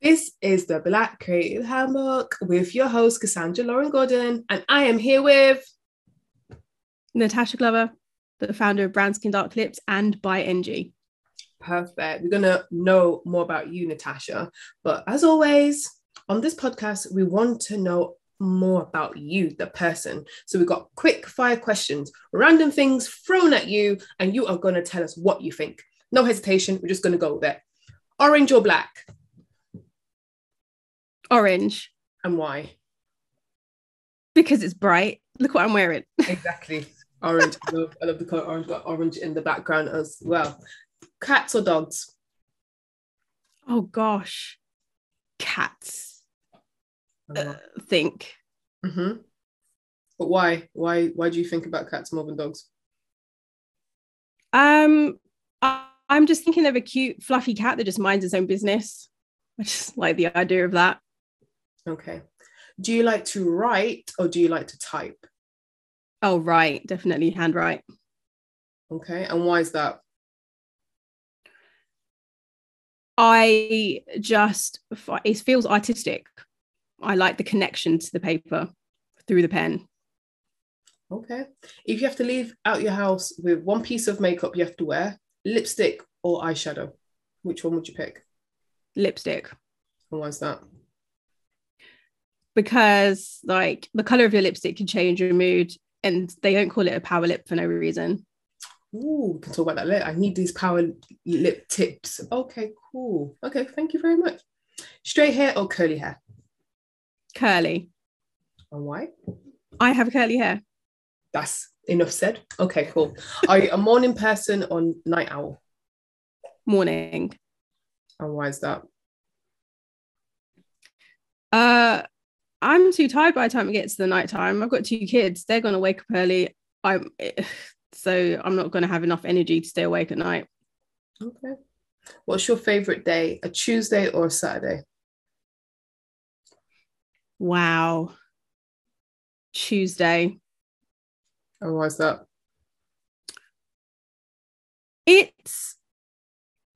This is the Black Creative Handbook with your host, Kassandra Lauren Gordon, and I am here with Natasha Glover, the founder of Brown Skin Dark Lips and by NG. Perfect. We're going to know more about you, Natasha. But as always, on this podcast, we want to know more about you, the person. So we've got quick fire questions, random things thrown at you, and you are going to tell us what you think. No hesitation. We're just going to go there. Orange or black? Orange. And why? Because it's bright. Look what I'm wearing. Exactly. Orange. I love the color orange. Got orange in the background as well. Cats or dogs? Oh gosh. Cats. Think. Mm-hmm. But why? Why do you think about cats more than dogs? I'm just thinking of a cute, fluffy cat that just minds its own business. I just like the idea of that. Okay. Do you like to write or do you like to type? Oh, right. Definitely handwrite. Okay. And why is that? It feels artistic. I like the connection to the paper through the pen. Okay. If you have to leave out your house with one piece of makeup you have to wear, lipstick or eyeshadow, which one would you pick? Lipstick. And why is that? Because like the color of your lipstick can change your mood, and they don't call it a power lip for no reason. Ooh, we can talk about that later. I need these power lip tips. Okay, cool. Okay, thank you very much. Straight hair or curly hair? Curly. And why? I have curly hair. That's enough said. Okay, cool. Are you a morning person or night owl? Morning. And why is that? I'm too tired by the time it gets to the night time. I've got 2 kids. They're going to wake up early. So I'm not going to have enough energy to stay awake at night. Okay. What's your favorite day? A Tuesday or a Saturday? Wow. Tuesday. And why is that? It's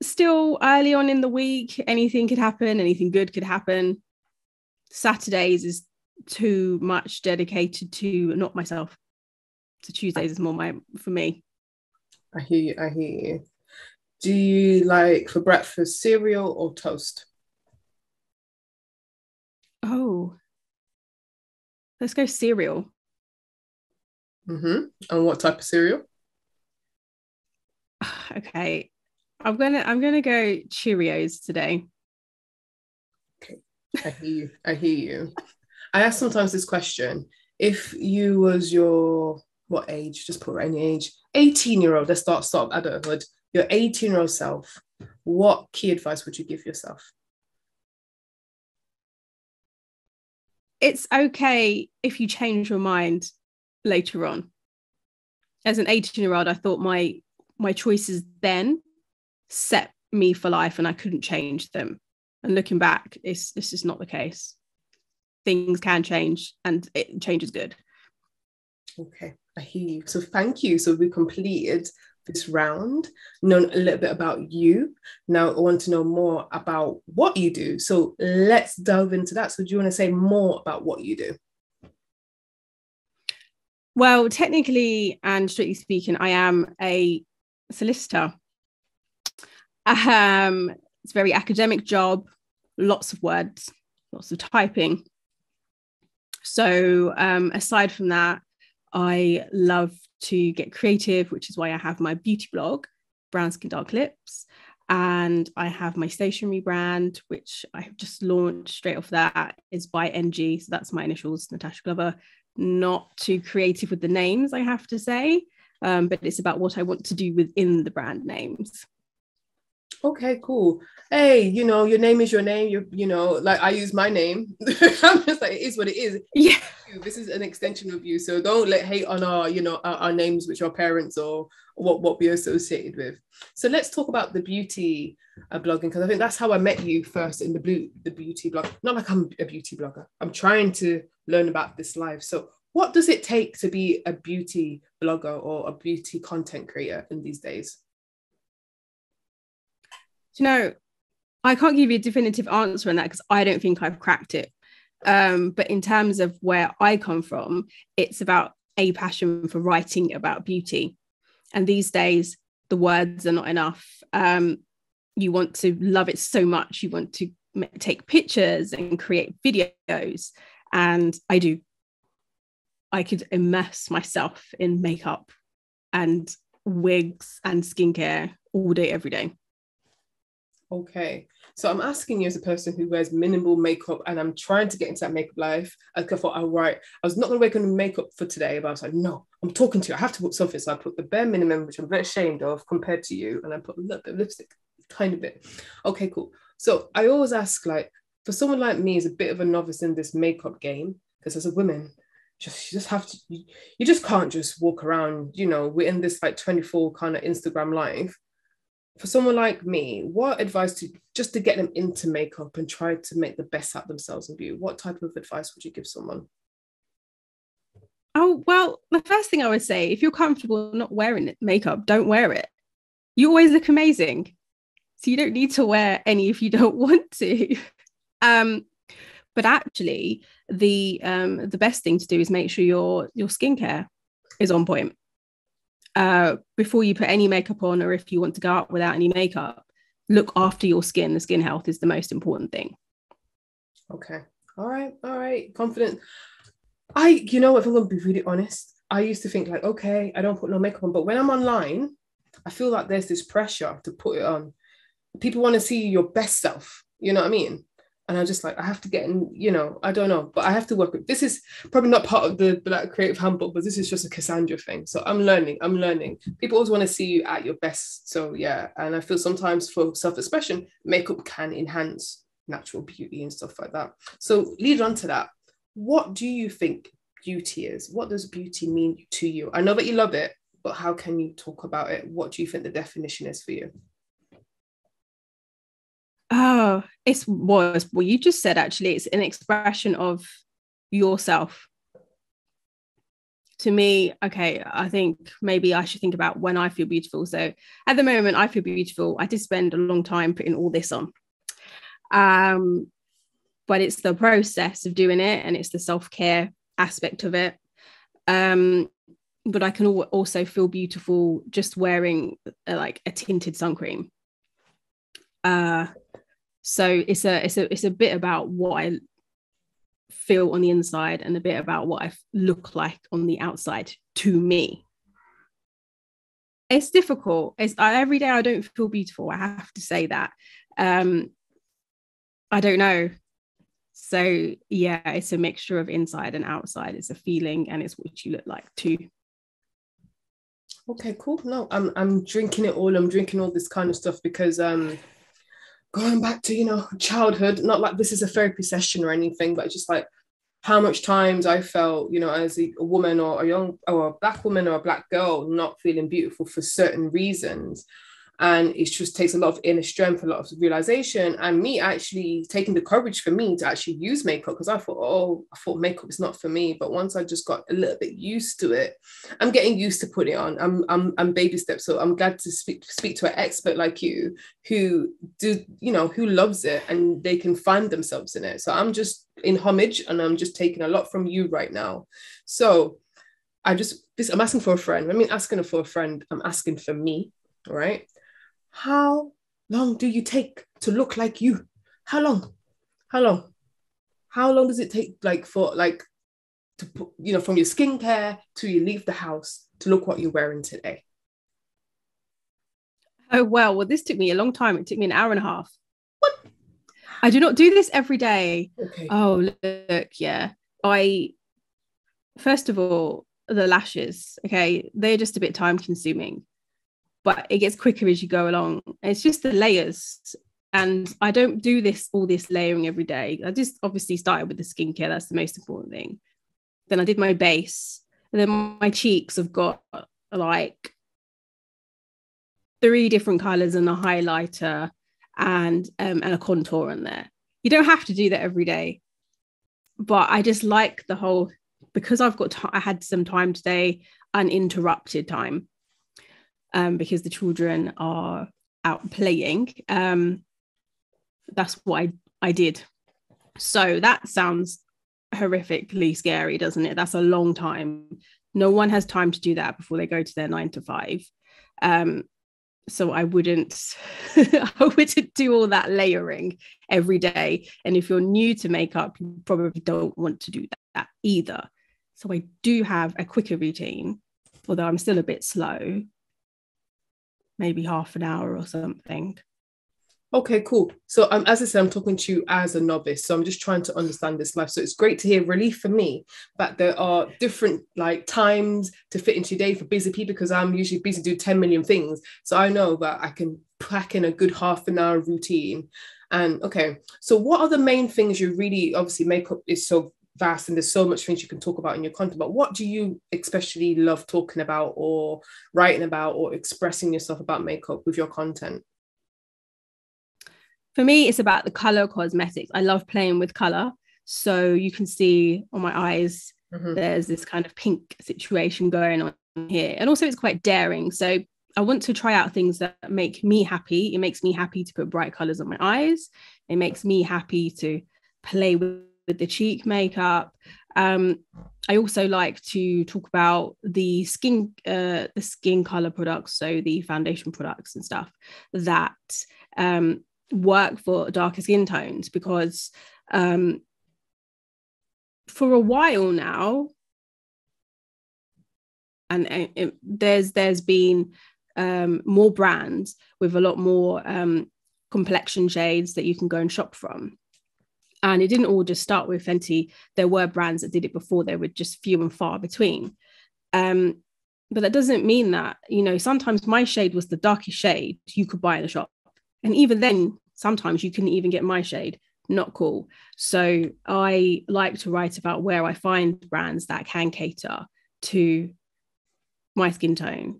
still early on in the week. Anything could happen. Anything good could happen. Saturdays is too much dedicated to not myself. So Tuesdays is more for me. I hear you. Do you like for breakfast cereal or toast? Oh, let's go cereal. Mm-hmm. And what type of cereal? Okay. I'm gonna go Cheerios today. Okay. I hear you. I ask sometimes this question. If you was what age? Just put any age. 18-year-old, let's start adulthood. Your 18-year-old self, what key advice would you give yourself? It's okay if you change your mind later on. As an 18-year-old, I thought my choices then set me for life and I couldn't change them. And looking back, this is not the case. Things can change and change is good. Okay, I hear you. So thank you. So we completed this round, known a little bit about you. Now I want to know more about what you do. So let's delve into that. So do you want to say more about what you do? Well, technically and strictly speaking, I am a solicitor. It's a very academic job, lots of words, lots of typing. So aside from that, I love to get creative, which is why I have my beauty blog, Brown Skin Dark Lips. And I have my stationery brand, which I have just launched straight off that, is by NG. So that's my initials, Natasha Glover. Not too creative with the names, I have to say, but it's about what I want to do within the brand names. Okay, cool. Hey, your name is your name. Like I use my name. I'm just like, it is what it is. Yeah. This is an extension of you. So don't let hate on our names, which are parents or what we're associated with. So let's talk about the beauty blogging, because I think that's how I met you first in the beauty blog. Not like I'm a beauty blogger. I'm trying to learn about this life. So what does it take to be a beauty blogger or a beauty content creator in these days? I can't give you a definitive answer on that because I don't think I've cracked it. But in terms of where I come from, it's about a passion for writing about beauty. And these days, the words are not enough. You want to love it so much. You want to take pictures and create videos. And I do. I could immerse myself in makeup and wigs and skincare all day, every day. Okay. So I'm asking you as a person who wears minimal makeup and I'm trying to get into that makeup life. I thought, all right, I was not going to work on makeup for today, but I was like, no, I'm talking to you. I have to put something. So I put the bare minimum, which I'm very ashamed of compared to you. And I put a little bit of lipstick, tiny bit. Okay, cool. So I always ask, like, for someone like me who's a bit of a novice in this makeup game, because as a woman, you just have to, you just can't just walk around, you know, we're in this like 24 kind of Instagram life. For someone like me, what advice just to get them into makeup and try to make the best out of themselves and beauty? What type of advice would you give someone? Oh, well, the first thing I would say, if you're comfortable not wearing makeup, don't wear it. You always look amazing. So you don't need to wear any if you don't want to. But actually, the best thing to do is make sure your skincare is on point. Before you put any makeup on, or if you want to go out without any makeup, look after your skin. The skin health is the most important thing. Okay. All right. Confident. If I'm going to be really honest, I used to think like, okay, I don't put no makeup on. But when I'm online, I feel like there's this pressure to put it on. People want to see your best self. You know what I mean? And I'm just like, I have to get in, you know, I don't know, but I have to work with, this is probably not part of the Black Creative Handbook, but this is just a Kassandra thing. So I'm learning. People always want to see you at your best. So yeah. And I feel sometimes for self-expression, makeup can enhance natural beauty and stuff like that. So lead on to that. What do you think beauty is? What does beauty mean to you? I know that you love it, but how can you talk about it? What do you think the definition is for you? Oh, it's was what you just said. Actually, it's an expression of yourself. To me, okay, I think maybe I should think about when I feel beautiful. So at the moment, I feel beautiful. I did spend a long time putting all this on. But it's the process of doing it, and it's the self-care aspect of it. But I can also feel beautiful just wearing like a tinted sun cream. So it's a bit about what I feel on the inside and a bit about what I look like on the outside to me. It's difficult. Every day I don't feel beautiful. I have to say that. I don't know. So yeah, it's a mixture of inside and outside. It's a feeling, and it's what you look like too. Okay, cool. No, I'm drinking it all. I'm drinking all this kind of stuff because going back to, you know, childhood, not like this is a therapy session or anything, but just like how much times I felt, you know, as a woman or a black woman or a black girl not feeling beautiful for certain reasons. And it just takes a lot of inner strength, a lot of realization, and me actually taking the courage for me to actually use makeup, because I thought makeup is not for me. But once I just got a little bit used to it, I'm getting used to putting it on. I'm baby steps. So I'm glad to speak to an expert like you who loves it and they can find themselves in it. So I'm just in homage, and I'm just taking a lot from you right now. So I'm asking for a friend. I mean, asking for a friend, I'm asking for me, all right? How long do you take to look like you? How long? How long does it take, like, to put, you know, from your skincare to you leave the house to look what you're wearing today? Oh, well, this took me a long time. It took me an hour and a half. What? I do not do this every day. Okay. Oh, look, yeah. First of all, the lashes, okay, they're just a bit time consuming, but it gets quicker as you go along. It's just the layers. And I don't do all this layering every day. I just obviously started with the skincare. That's the most important thing. Then I did my base. And then my cheeks have got like 3 different colors and a highlighter and a contour in there. You don't have to do that every day. But I just like the whole, because I had some time today, uninterrupted time. Because the children are out playing. that's what I did. So that sounds horrifically scary, doesn't it? That's a long time. No one has time to do that before they go to their 9 to 5. So I wouldn't I wouldn't do all that layering every day. And if you're new to makeup, you probably don't want to do that either. So I do have a quicker routine, although I'm still a bit slow, maybe half an hour or something. Okay, cool. So as I said, I'm talking to you as a novice. So I'm just trying to understand this life. So it's great to hear, relief for me, that there are different like times to fit into your day for busy people, because I'm usually busy doing 10 million things. So I know that I can pack in a good half an hour routine. And okay, so what are the main things you really, obviously makeup is so vast and there's so much things you can talk about in your content, but what do you especially love talking about or writing about or expressing yourself about makeup with your content? For me, it's about the color cosmetics. I love playing with color. So you can see on my eyes, there's this kind of pink situation going on here. And also it's quite daring. So I want to try out things that make me happy. It makes me happy to put bright colors on my eyes. It makes me happy to play with the cheek makeup. I also like to talk about the skin color products, so the foundation products and stuff that work for darker skin tones, because for a while now, and there's been more brands with a lot more complexion shades that you can go and shop from. And it didn't all just start with Fenty. There were brands that did it before. They were just few and far between. But that doesn't mean that, sometimes my shade was the darkest shade you could buy in the shop. And even then, sometimes you couldn't even get my shade. Not cool. So I like to write about where I find brands that can cater to my skin tone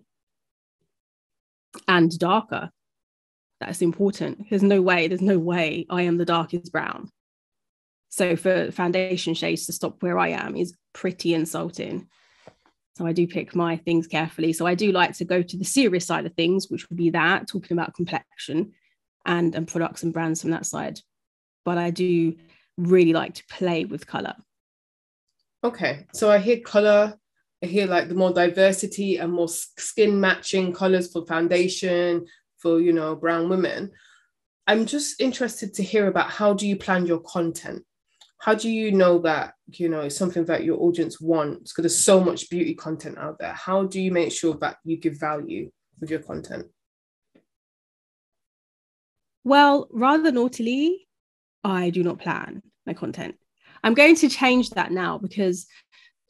and darker. That's important. There's no way I am the darkest brown. So for foundation shades to stop where I am is pretty insulting. So I do pick my things carefully. So I do like to go to the serious side of things, which would be that, talking about complexion and products and brands from that side. But I do really like to play with color. Okay. So I hear color, I hear like the more diversity and more skin matching colors for foundation, for, brown women. I'm just interested to hear about, how do you plan your content? How do you know that, it's something that your audience wants? Because there's so much beauty content out there. How do you make sure that you give value with your content? Well, rather naughtily, I do not plan my content. I'm going to change that now, because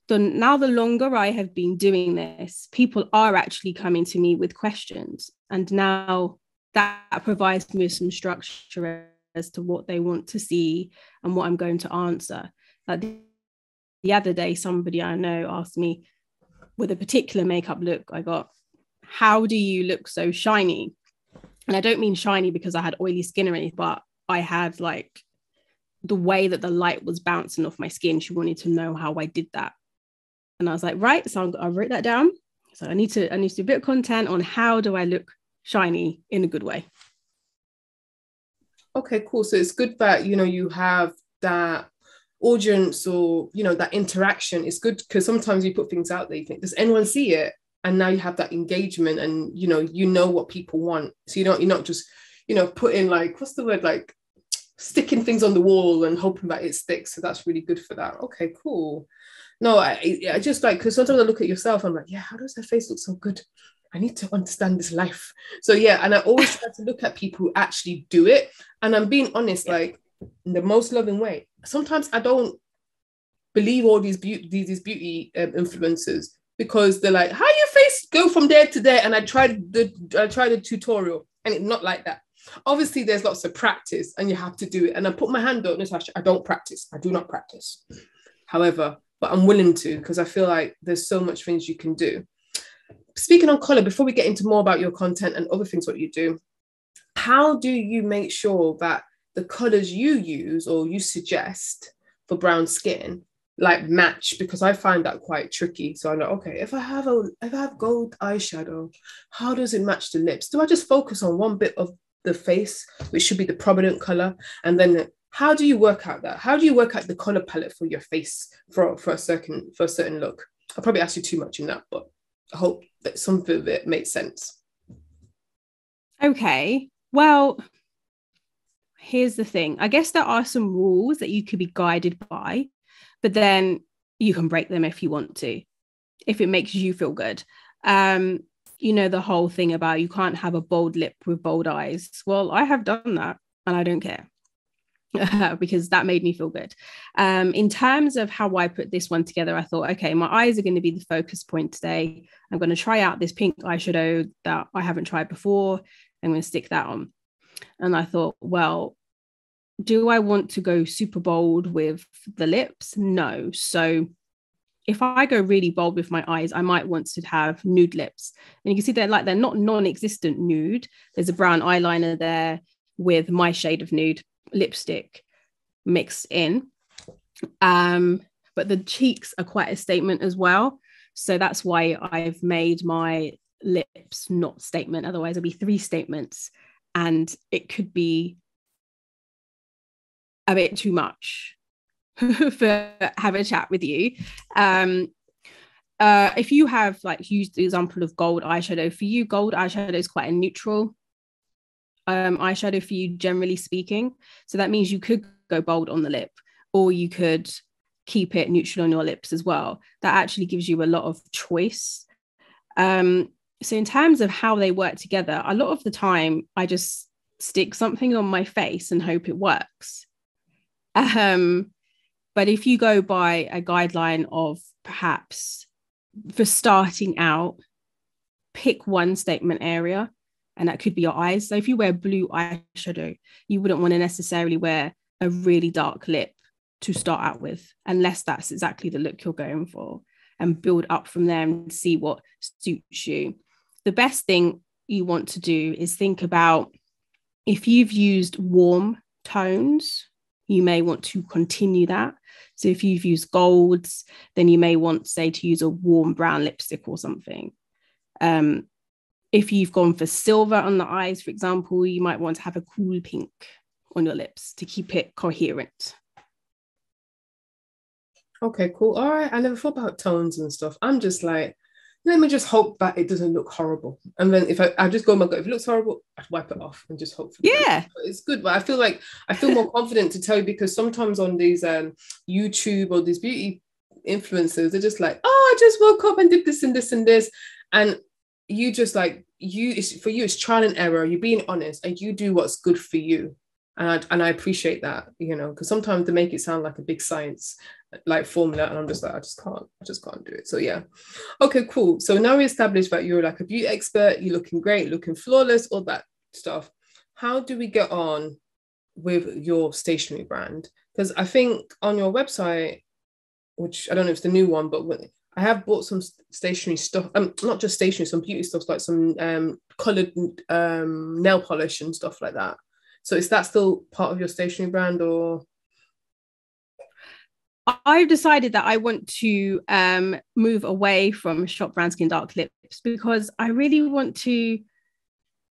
the longer I have been doing this, people are actually coming to me with questions. And now that provides me with some structure as to what they want to see and what I'm going to answer. Like the other day, somebody I know asked me, with a particular makeup look I got, how do you look so shiny? And I don't mean shiny because I had oily skin or anything, but I had like the way that the light was bouncing off my skin. She wanted to know how I did that. And I was like, right, so I wrote that down. So I need to do a bit of content on how do I look shiny in a good way. Okay, cool. So it's good that, you have that audience, or, that interaction. It's good because sometimes you put things out there, you think, does anyone see it? And now you have that engagement, and, you know what people want. So you're not just, putting like, what's the word? Like sticking things on the wall and hoping that it sticks. So that's really good for that. Okay, cool. No, I just like, because sometimes I look at yourself, I'm like, yeah, how does her face look so good? I need to understand this life. So yeah, and I always try to look at people who actually do it. And I'm being honest, like in the most loving way. Sometimes I don't believe all these beauty influencers, because they're like, how your face go from there to there? And I tried the tutorial, and it's not like that. Obviously, there's lots of practice, and you have to do it. And I put my hand up, Natasha, I don't practice. I do not practice. However, but I'm willing to, because I feel like there's so much things you can do. Speaking on color, before we get into more about your content and other things what you do, how do you make sure that the colors you use or you suggest for brown skin like match? Because I find that quite tricky. So I'm like, okay, if I have gold eyeshadow, how does it match the lips? Do I just focus on one bit of the face, which should be the prominent color, and then how do you work out that? How do you work out the color palette for your face for a certain look? I'll probably ask you too much in that, but I hope that some of it makes sense. Okay, well, here's the thing. I guess there are some rules that you could be guided by, but then you can break them if you want to, if it makes you feel good. You know, the whole thing about you can't have a bold lip with bold eyes. Well, I have done that and I don't care because that made me feel good. In terms of how I put this one together, I thought, okay, my eyes are going to be the focus point today. I'm going to try out this pink eyeshadow that I haven't tried before. I'm going to stick that on. And I thought, well, do I want to go super bold with the lips? No. So if I go really bold with my eyes, I might want to have nude lips. And you can see they're not non-existent nude. There's a brown eyeliner there with my shade of nude lipstick mixed in. But the cheeks are quite a statement as well. So that's why I've made my lips not statement. Otherwise, it'll be 3 statements. And it could be a bit too much for have a chat with you. If you have used the example of gold eyeshadow, for you gold eyeshadow is quite a neutral eyeshadow for you, generally speaking. So that means you could go bold on the lip, or you could keep it neutral on your lips as well. That actually gives you a lot of choice. So in terms of how they work together, a lot of the time I just stick something on my face and hope it works. But if you go by a guideline of perhaps for starting out, pick one statement area, and that could be your eyes. So if you wear blue eyeshadow, you wouldn't want to necessarily wear a really dark lip to start out with, unless that's exactly the look you're going for, and build up from there and see what suits you. The best thing you want to do is think about if you've used warm tones, you may want to continue that. So if you've used golds, then you may want, say, to use a warm brown lipstick or something. If you've gone for silver on the eyes, for example, you might want to have a cool pink on your lips to keep it coherent. Okay, cool. All right. I never thought about tones and stuff. I'm just like, let me just hope that it doesn't look horrible. And then if I just go, oh my God, if it looks horrible, I'd wipe it off and just hope for the best. It's good. But I feel more confident to tell you, because sometimes on these YouTube or these beauty influencers, they're just like, oh, I just woke up and did this and this and this. And you just for you, it's trial and error. You're being honest and you do what's good for you. And I appreciate that, because sometimes they make it sound like a big science formula, and I'm just like, I just can't do it. So yeah. Okay, cool. So now we established that you're like a beauty expert, you're looking great, looking flawless, all that stuff. How do we get on with your stationery brand? Because I think on your website, which I don't know if it's the new one, but I have bought some stationery stuff, not just stationery, some beauty stuff, like some colored nail polish and stuff like that. So is that still part of your stationery brand, or? I've decided that I want to move away from Shop Brown Skin Dark Lips, because I really want to,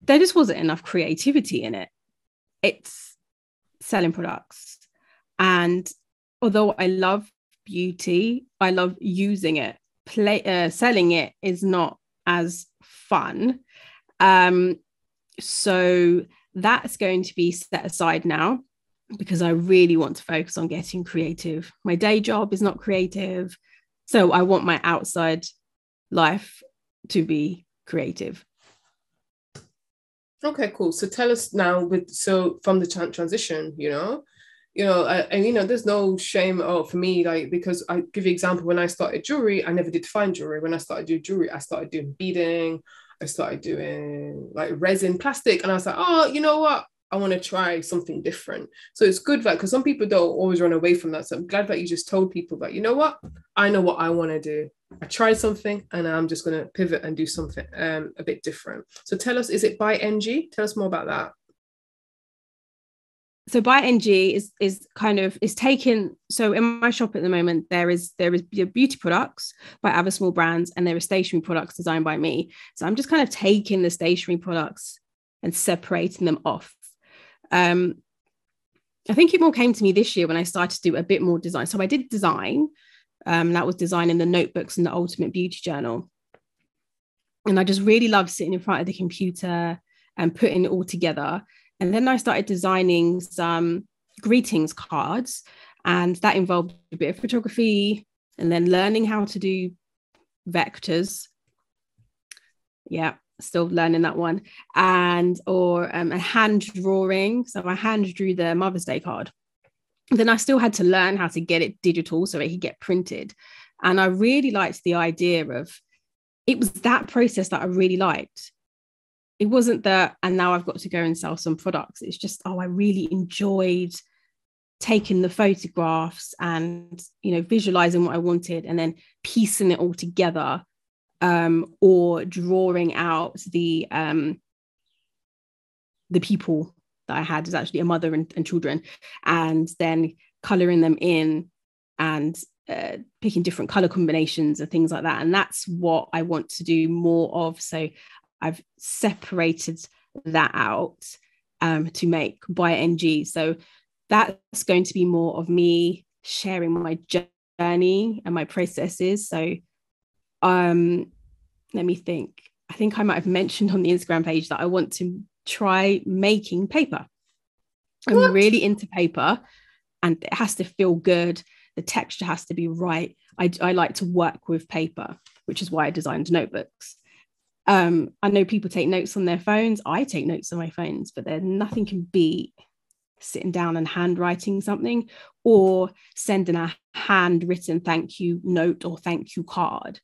there just wasn't enough creativity in it. It's selling products. And although I love beauty, I love using it. Selling it is not as fun. So that's going to be set aside now, because I really want to focus on getting creative. My day job is not creative, so I want my outside life to be creative. Okay, cool. So tell us now, from the transition, there's no shame for me, because I give you an example. When I started jewelry, I never did fine jewelry. When I started doing jewelry, I started doing beading, I started doing resin, plastic, and I was like, oh, you know what? I want to try something different. So it's good that, because some people don't always run away from that. So I'm glad that you just told people that, you know what? I know what I want to do. I tried something and I'm just going to pivot and do something a bit different. So tell us, is it by NG? Tell us more about that. So by NG is taken. So in my shop at the moment, there is beauty products by other small brands, and there are stationery products designed by me. So I'm just kind of taking the stationery products and separating them off. I think it more came to me this year when I started to do a bit more design. So I did design, that was designing the notebooks and the Ultimate Beauty Journal. And I just really loved sitting in front of the computer and putting it all together. And then I started designing some greetings cards, and that involved a bit of photography and then learning how to do vectors. Yeah, still learning that one. And or a hand drawing. So I hand drew the Mother's Day card. Then I still had to learn how to get it digital so it could get printed. And I really liked the idea of, it was that process that I really liked. It wasn't that, and now I've got to go and sell some products. It's just, I really enjoyed taking the photographs and, visualizing what I wanted and then piecing it all together, or drawing out the people that I had as actually a mother and children, and then coloring them in and picking different color combinations and things like that. And that's what I want to do more of. So I've separated that out to make by NG. So that's going to be more of me sharing my journey and my processes. So let me think. I think I might have mentioned on the Instagram page that I want to try making paper. I'm really into paper, and it has to feel good. The texture has to be right. I like to work with paper, which is why I designed notebooks. I know people take notes on their phones. I take notes on my phones, but nothing can beat sitting down and handwriting something or sending a handwritten thank you note or thank you card.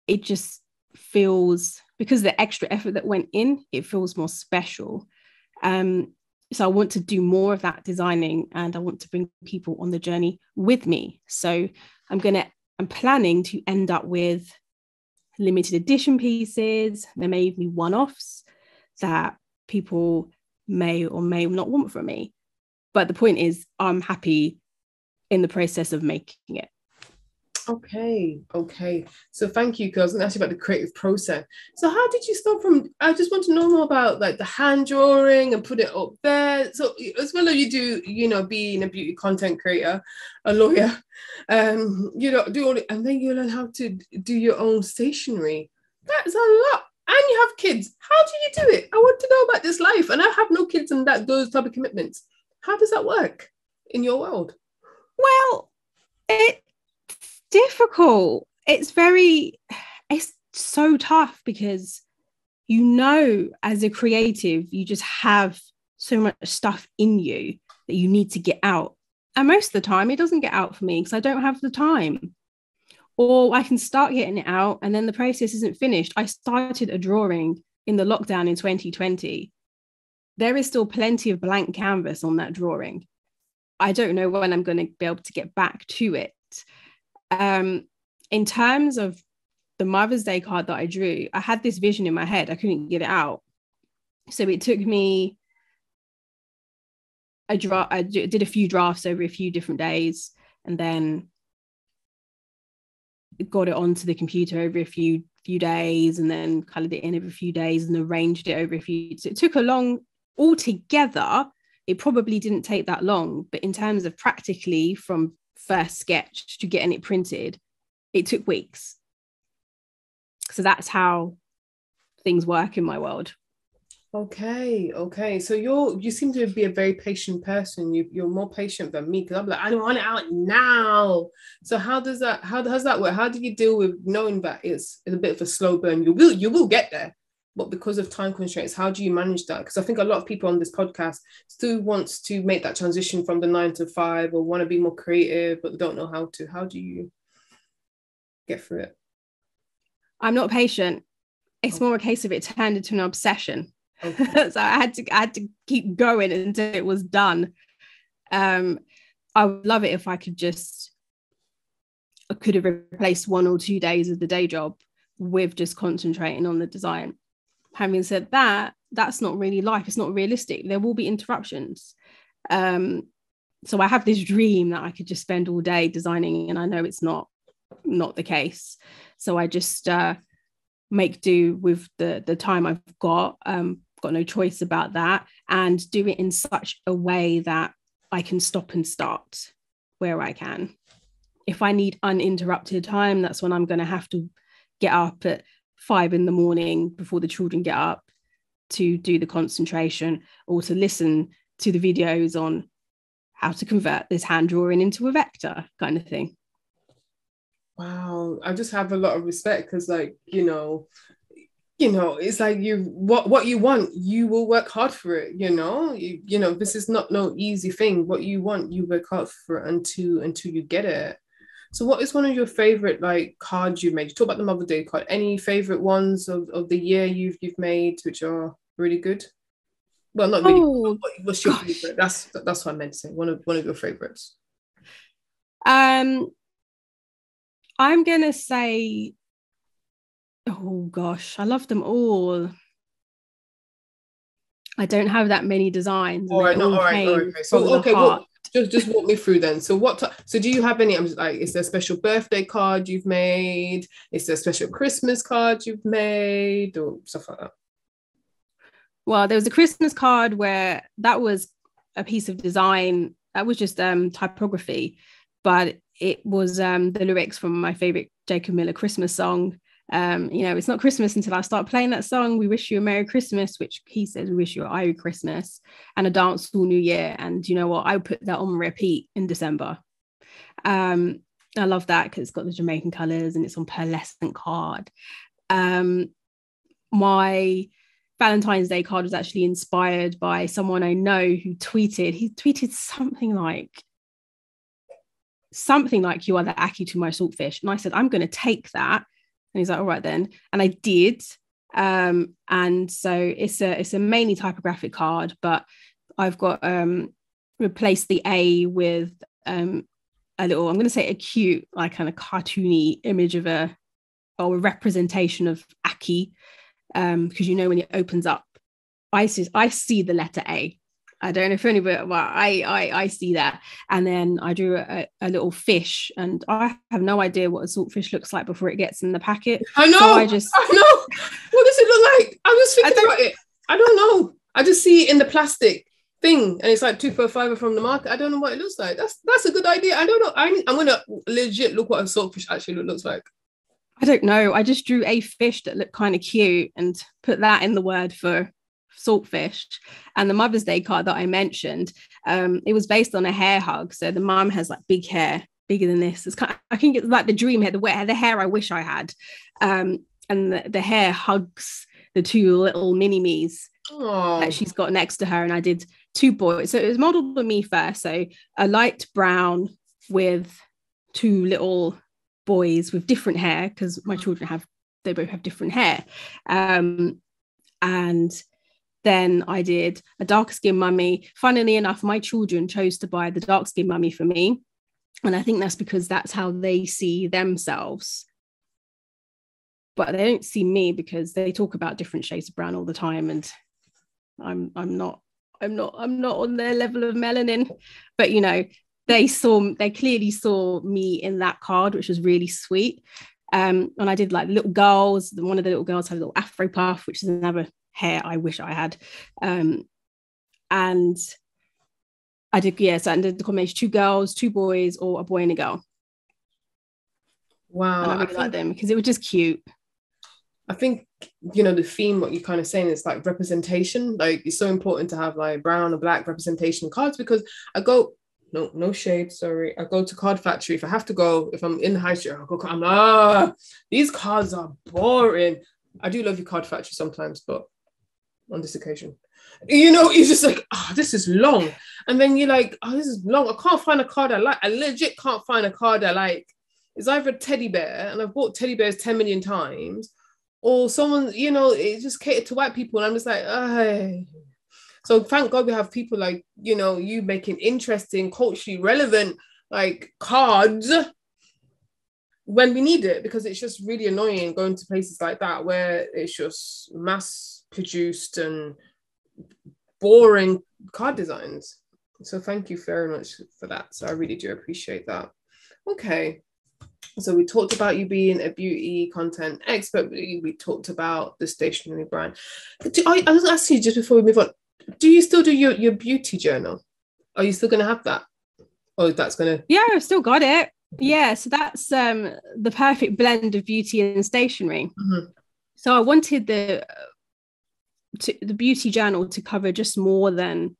It just feels, because of the extra effort that went in, it feels more special. So I want to do more of that designing, and I want to bring people on the journey with me. So I'm planning to end up with limited edition pieces. There may even be one-offs that people may or may not want from me. But the point is, I'm happy in the process of making it. Okay. So thank you, because I was going to ask you about the creative process. So how did you start from, I just want to know more about like the hand drawing and put it up there. So as well as you do, being a beauty content creator, a lawyer, do all it, and then you learn how to do your own stationery. That's a lot. And you have kids. How do you do it? I want to know about this life. And I have no kids and those type of commitments. How does that work in your world? Well, it's difficult. It's so tough, because as a creative, you just have so much stuff in you that you need to get out. And most of the time it doesn't get out for me because I don't have the time, or I can start getting it out and then the process isn't finished. I started a drawing in the lockdown in 2020. There is still plenty of blank canvas on that drawing. I don't know when I'm going to be able to get back to it. In terms of the Mother's Day card that I drew, I had this vision in my head. I couldn't get it out. So it took me I did a few drafts over a few different days, and then got it onto the computer over a few days, and then colored it in over a few days and arranged it over a few. So it took altogether, it probably didn't take that long, but in terms of practically from first sketch to getting it printed, it took weeks. So that's how things work in my world. Okay. So you seem to be a very patient person. You're more patient than me, because I'm like, I don't want it out now. So how does that work? How do you deal with knowing that it's a bit of a slow burn? You will get there, but because of time constraints, how do you manage that? Because I think a lot of people on this podcast still wants to make that transition from the 9 to 5, or want to be more creative, but don't know how to. How do you get through it? I'm not patient. It's more a case of it turned into an obsession. Okay. So I had to keep going until it was done. I would love it if I could have replaced 1 or 2 days of the day job with just concentrating on the design. Having said that, that's not really life. It's not realistic. There will be interruptions. So I have this dream that I could just spend all day designing, and I know it's not the case. So I just make do with the time I've got. got no choice about that, and do it in such a way that I can stop and start where I can. If I need uninterrupted time, that's when I'm going to have to get up at 5 a.m. before the children get up to do the concentration, or to listen to the videos on how to convert this hand drawing into a vector kind of thing. Wow, I just have a lot of respect because, like, it's like what you want, you will work hard for it. This is not no easy thing. What you want, you work hard for it until you get it. So, what is one of your favorite like cards you made? You talk about the Mother Day card. Any favorite ones of the year you've made which are really good? Well, not really. What's your favorite? That's what I meant to say. One of your favorites. I'm gonna say, oh gosh, I love them all. I don't have that many designs. All right. So okay, just walk me through then. So so do you have any? I'm just like, is there a special birthday card you've made? Is there a special Christmas card you've made, or stuff like that? Well, there was a Christmas card where that was a piece of design that was just typography, but it was the lyrics from my favorite Jacob Miller Christmas song. It's not Christmas until I start playing that song. We wish you a Merry Christmas, which he says we wish you a Irish Christmas, and a dance all New Year. And you know what? I put that on repeat in December. I love that because it's got the Jamaican colours and it's on pearlescent card. My Valentine's Day card was actually inspired by someone I know who tweeted. He tweeted something like you are the Aki to my saltfish, and I said I'm going to take that. And he's like, all right then. And I did. And so it's a mainly typographic card, but I've got replaced the A with a little, I'm going to say a cute, like kind of cartoony image of a representation of Aki. Because when it opens up, I see the letter A. I don't know if anybody, but I see that. And then I drew a little fish, and I have no idea what a saltfish looks like before it gets in the packet. I know. So I know. What does it look like? I was thinking about it. I don't know. I just see it in the plastic thing, and it's like 2 for $5 from the market. I don't know what it looks like. That's a good idea. I don't know. I'm gonna legit look what a saltfish actually looks like. I don't know. I just drew a fish that looked kind of cute and put that in the word for saltfish. And the Mother's Day card that I mentioned, it was based on a hair hug. So the mum has like big hair, bigger than this. It's kind of, I think it's like the dream hair, the hair I wish I had. And the hair hugs the 2 little mini-me's that she's got next to her. And I did 2 boys. So it was modeled on me first. So a light brown with 2 little boys with different hair, because my children they both have different hair. And then I did a darker skin mummy. Funnily enough, my children chose to buy the dark skin mummy for me. And I think that's because that's how they see themselves. But they don't see me because they talk about different shades of brown all the time. And I'm not on their level of melanin. But they clearly saw me in that card, which was really sweet. And I did like little girls. One of the little girls had a little afro puff, which is another hair I wish I had. And I did, so I did the combination 2 girls, 2 boys, or a boy and a girl. Wow. And I really like them because it was just cute. I think, the theme, what you're kind of saying is like representation. Like it's so important to have like brown or black representation cards, because I go, no shade, sorry. I go to Card Factory. If I have to go, if I'm in the high street, I'll go, these cards are boring. I do love your Card Factory sometimes, but on this occasion, it's just like, this is long. And then you're like, this is long. I can't find a card I like. I legit can't find a card I like. It's either a teddy bear, and I've bought teddy bears 10 million times, or someone, it just catered to white people. And I'm just like, So thank God we have people like, you making interesting, culturally relevant, like cards when we need it, because it's just really annoying going to places like that where it's just mass produced and boring card designs. So thank you very much for that. So I really do appreciate that. Okay. So we talked about you being a beauty content expert. We talked about the stationery brand. I was asking you just before we move on, do you still do your beauty journal? Are you still going to have that? Or that's going to... Yeah, I've still got it. Yeah, so that's the perfect blend of beauty and stationery. Mm-hmm. So I wanted the beauty journal to cover just more than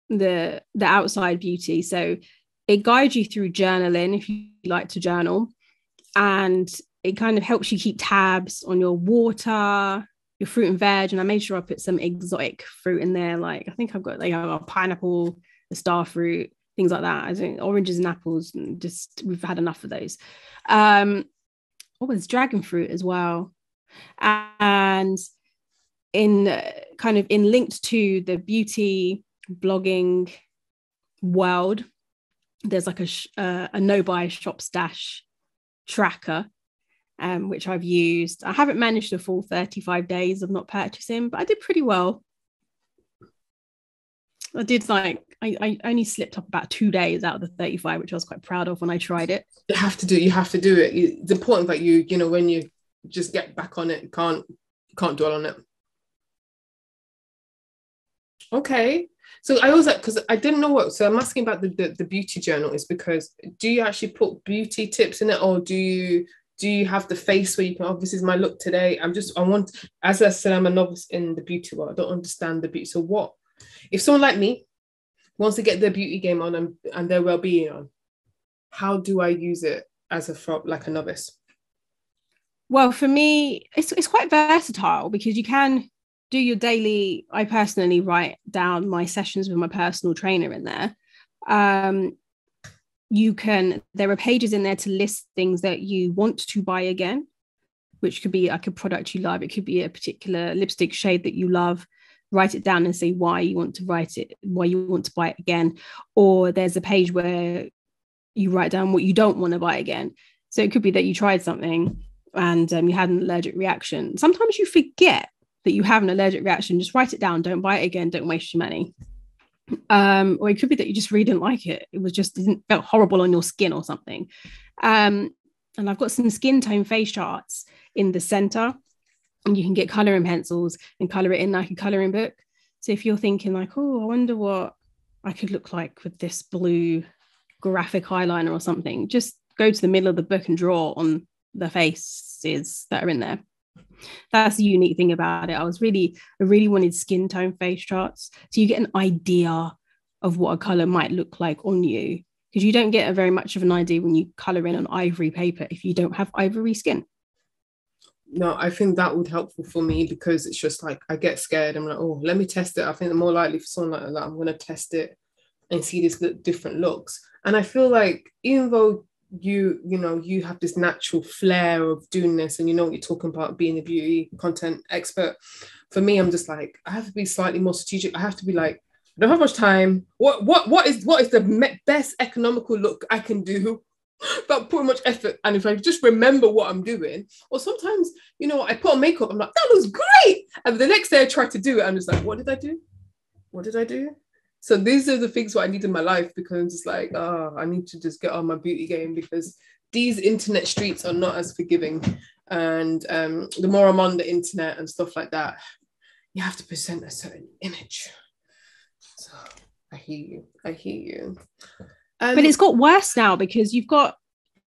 the outside beauty. So it guides you through journaling if you like to journal, and it kind of helps you keep tabs on your water, your fruit and veg. And I made sure I put some exotic fruit in there, like I think I've got like a pineapple, the star fruit, things like that. I think oranges and apples, and just we've had enough of those. There's dragon fruit as well. And in kind of in linked to the beauty blogging world, there's like a no buy shop stash tracker, which I've used. I haven't managed a full 35 days of not purchasing, but I did pretty well. I did I only slipped up about 2 days out of the 35, which I was quite proud of when I tried it. You have to do it. It's important that you know, when you just get back on it, you can't dwell on it. Okay. So I always, because I didn't know what, so I'm asking about the beauty journal is because do you actually put beauty tips in it, or do you have the face where you can, oh, this is my look today. As I said, I'm a novice in the beauty world. I don't understand the beauty. So what, if someone like me wants to get their beauty game on and their well-being on, how do I use it as a novice? Well, for me, it's quite versatile because you can do your daily. I personally write down my sessions with my personal trainer in there. There are pages in there to list things that you want to buy again, which could be like a product you love. It could be a particular lipstick shade that you love. Write it down and say why you want to buy it again. Or there's a page where you write down what you don't want to buy again. So it could be that you tried something and you had an allergic reaction. Sometimes you forget that you have an allergic reaction. Just write it down. Don't buy it again. Don't waste your money. Or it could be that you just really didn't like it. It felt horrible on your skin or something. And I've got some skin tone face charts in the center, and you can get coloring pencils and color it in like a coloring book. So if you're thinking like, oh, I wonder what I could look like with this blue graphic eyeliner or something, just go to the middle of the book and draw on the faces that are in there. That's the unique thing about it. I really wanted skin tone face charts, so you get an idea of what a color might look like on you, because you don't get very much of an idea when you color in on ivory paper if you don't have ivory skin. No, I think that would helpful for me, because it's just like I get scared. I'm like, oh, let me test it. I think the more likely for someone like that, I'm going to test it and see these different looks. And I feel like even though you have this natural flair of doing this, and you know what you're talking about, being a beauty content expert, for me, I'm just like, I have to be slightly more strategic. I have to be like, I don't have much time. What is the best economical look I can do without putting much effort? And if I just remember what I'm doing, or sometimes, I put on makeup, I'm like, that looks great, and the next day I try to do it, I'm just like, what did I do? So these are the things what I need in my life, because I'm just like, I need to just get on my beauty game, because these internet streets are not as forgiving. And the more I'm on the internet and stuff like that, you have to present a certain image. So I hear you. But it's got worse now, because you've got,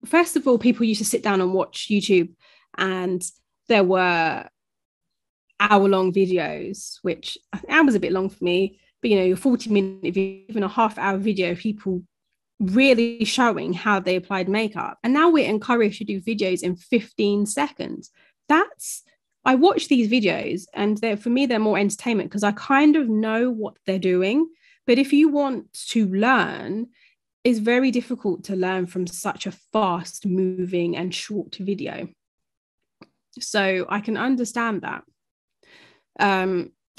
first of all, people used to sit down and watch YouTube, and there were hour-long videos, which I was a bit long for me. But, your 40-minute video, even a half-hour video of people really showing how they applied makeup. And now we're encouraged to do videos in 15 seconds. I watch these videos, and for me, they're more entertainment, because I kind of know what they're doing. But if you want to learn, it's very difficult to learn from such a fast-moving and short video. So I can understand that.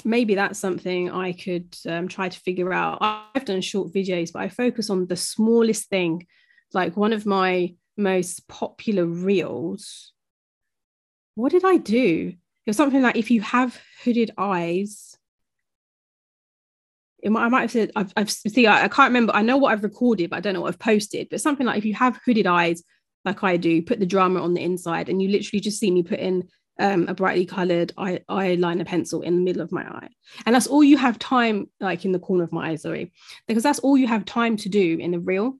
Maybe that's something I could try to figure out. I've done short videos, but I focus on the smallest thing. Like one of my most popular reels, what did I do? It was something like, if you have hooded eyes, I might have said, I've see, I can't remember. I know what I've recorded, but I don't know what I've posted. But something like, if you have hooded eyes, like I do, put the drama on the inside, and you literally just see me put in a brightly coloured eyeliner pencil in the middle of my eye. And that's all you have time, like in the corner of my eye, sorry, because that's all you have time to do in the reel.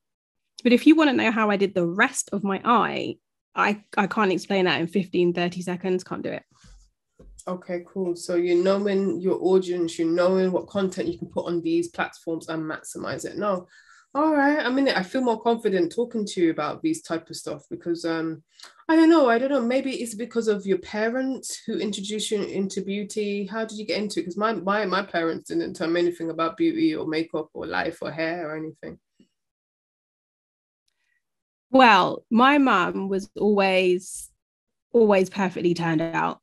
But if you want to know how I did the rest of my eye, I can't explain that in 15, 30 seconds, can't do it. Okay, cool. So you're knowing your audience, you're knowing what content you can put on these platforms and maximize it. No, all right. I mean, I feel more confident talking to you about these type of stuff because I don't know. Maybe it's because of your parents who introduced you into beauty. How did you get into it? Because my parents didn't tell me anything about beauty or makeup or life or hair or anything. Well, my mum was always perfectly turned out.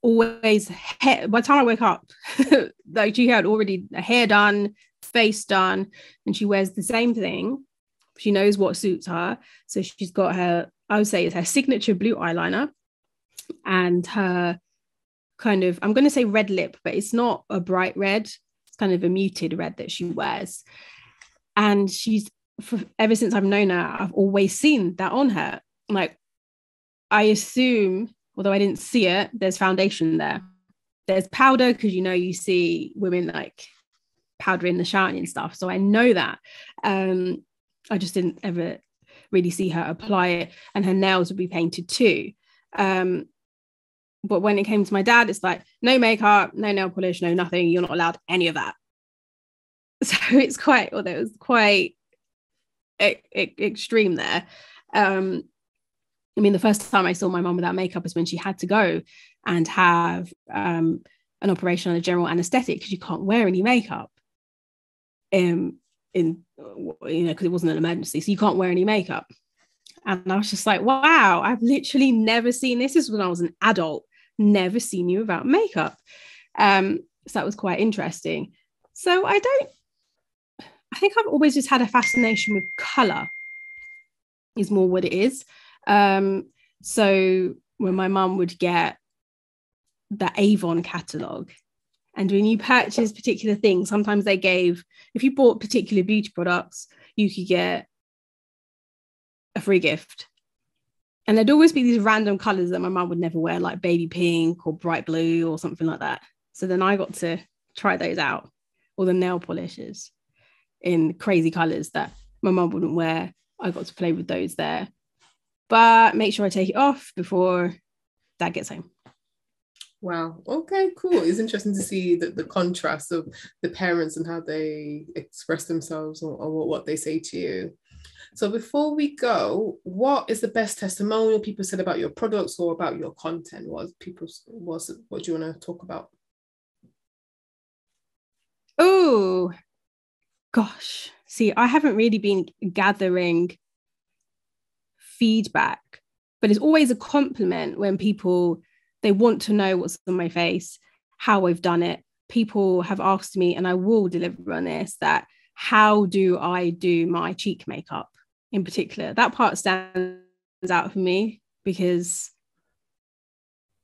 Always by the time I wake up, like she had already hair done, face done, and she wears the same thing. She knows what suits her. So she's got her, I would say it's her signature blue eyeliner and her kind of, I'm going to say red lip, but it's not a bright red. It's kind of a muted red that she wears. And ever since I've known her, I've always seen that on her. Like, I assume, although I didn't see it, there's foundation there. There's powder, because you see women like powder in the shower and stuff. So I know that. I just didn't ever really see her apply it, and her nails would be painted too. But when it came to my dad, it's like, no makeup, no nail polish, no nothing. You're not allowed any of that. So it was quite extreme there. I mean, the first time I saw my mum without makeup is when she had to go and have an operation on a general anaesthetic because you can't wear any makeup. Because it wasn't an emergency, so you can't wear any makeup. And I was just like, wow, I've literally never seen this. This is when I was an adult, never seen you without makeup. So that was quite interesting. So I think I've always just had a fascination with colour, is more what it is. So when my mum would get the Avon catalogue, and when you purchase particular things, sometimes they gave, if you bought particular beauty products, you could get a free gift. And there'd always be these random colours that my mum would never wear, like baby pink or bright blue or something like that. So then I got to try those out, or the nail polishes in crazy colours that my mum wouldn't wear. I got to play with those there. But make sure I take it off before Dad gets home. Wow. Okay, cool. It's interesting to see the contrast of the parents and how they express themselves or what they say to you. So before we go, what is the best testimonial people said about your products or about your content? What do you want to talk about? Oh, gosh. See, I haven't really been gathering feedback, but it's always a compliment when people, they want to know what's on my face, how I've done it. People have asked me, and I will deliver on this, that how do I do my cheek makeup in particular? That part stands out for me because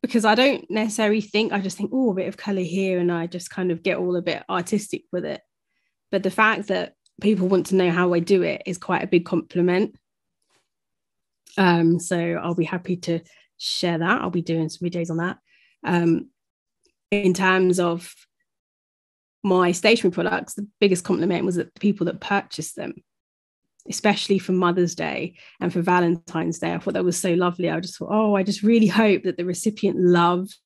I don't necessarily think, I just think, oh, a bit of colour here, and I just kind of get all a bit artistic with it. But the fact that people want to know how I do it is quite a big compliment. So I'll be happy to share that. I'll be doing some videos on that. In terms of my stationery products, the biggest compliment was that the people that purchased them, especially for Mother's Day and for Valentine's Day, I thought that was so lovely. I just thought, I just really hope that the recipient loves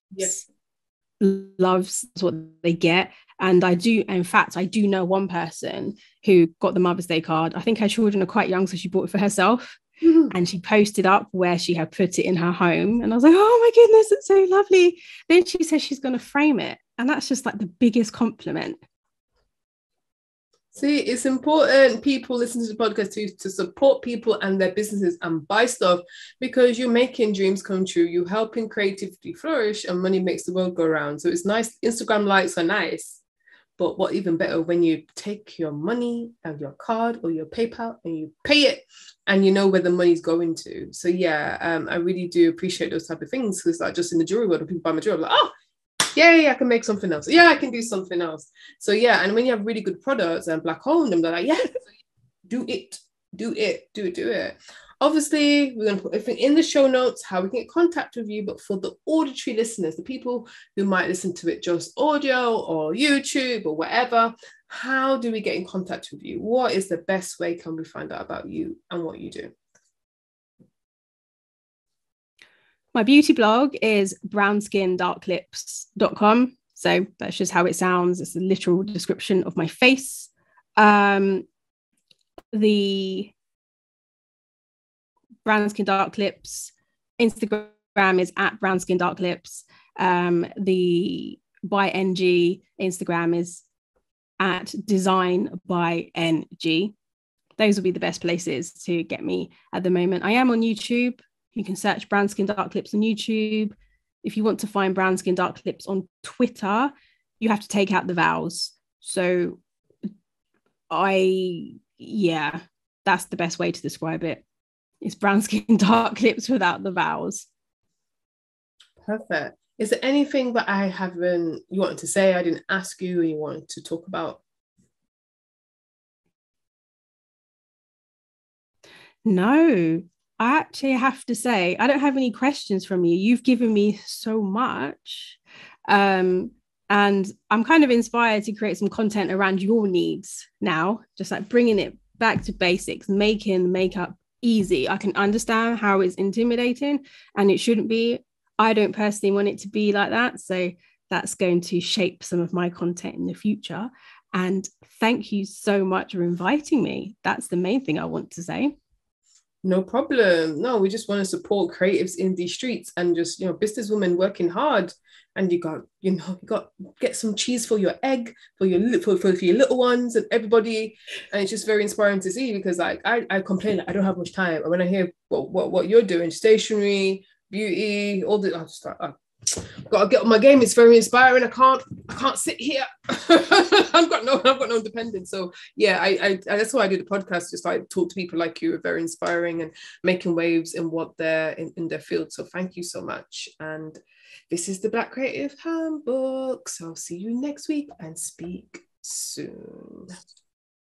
what they get. And I do know one person who got the Mother's Day card. I think her children are quite young, so she bought it for herself. Mm-hmm. And she posted up where she had put it in her home. And I was like, oh my goodness, it's so lovely. Then she says she's going to frame it. And that's just like the biggest compliment. See, it's important people listen to the podcast to support people and their businesses and buy stuff, because you're making dreams come true. You're helping creativity flourish, and money makes the world go round. So it's nice. Instagram likes are nice. But what even better when you take your money and your card or your PayPal and you pay it and you know where the money's going to. So yeah, I really do appreciate those type of things, because like just in the jewelry world, when people buy my jewelry, I'm like, oh, Yeah, I can make something else. Yeah, I can do something else. So yeah, and when you have really good products and black owned, they're like, yeah, do it, do it, do it. Obviously, we're going to put everything in the show notes, how we can get contact with you. But for the auditory listeners, the people who might listen to it just audio or YouTube or whatever, how do we get in contact with you? What is the best way can we find out about you and what you do? My beauty blog is brownskindarklips.com. So that's just how it sounds. It's a literal description of my face. The Brown Skin Dark Lips Instagram is at Brown Skin Dark Lips. The by NG Instagram is at Design by NG. Those will be the best places to get me at the moment. I am on YouTube. You can search Brown Skin Dark Lips on YouTube. If you want to find Brown Skin Dark Lips on Twitter, you have to take out the vowels. So that's the best way to describe it. It's Brown Skin Dark Lips without the vowels. Perfect. Is there anything that I haven't, you wanted to say, I didn't ask you, or you wanted to talk about? No, I actually have to say, I don't have any questions from you. You've given me so much. And I'm kind of inspired to create some content around your needs now, just like bringing it back to basics, making makeup easy. I can understand how it's intimidating and it shouldn't be. I don't personally want it to be like that. So that's going to shape some of my content in the future. And thank you so much for inviting me. That's the main thing I want to say. No problem. No, we just want to support creatives in these streets and just, businesswomen working hard. And you got get some cheese for your egg, for your little ones and everybody. And it's just very inspiring to see, because like I complain that I don't have much time. And when I hear what you're doing, stationery, beauty, all the, I just start, gotta get on my game. It's very inspiring. I can't sit here. I've got no independence. So yeah, I that's why I do the podcast, just like talk to people like you, are very inspiring and making waves in what they're in their field. So thank you so much. And this is the Black Creative Handbook. So I'll see you next week and speak soon.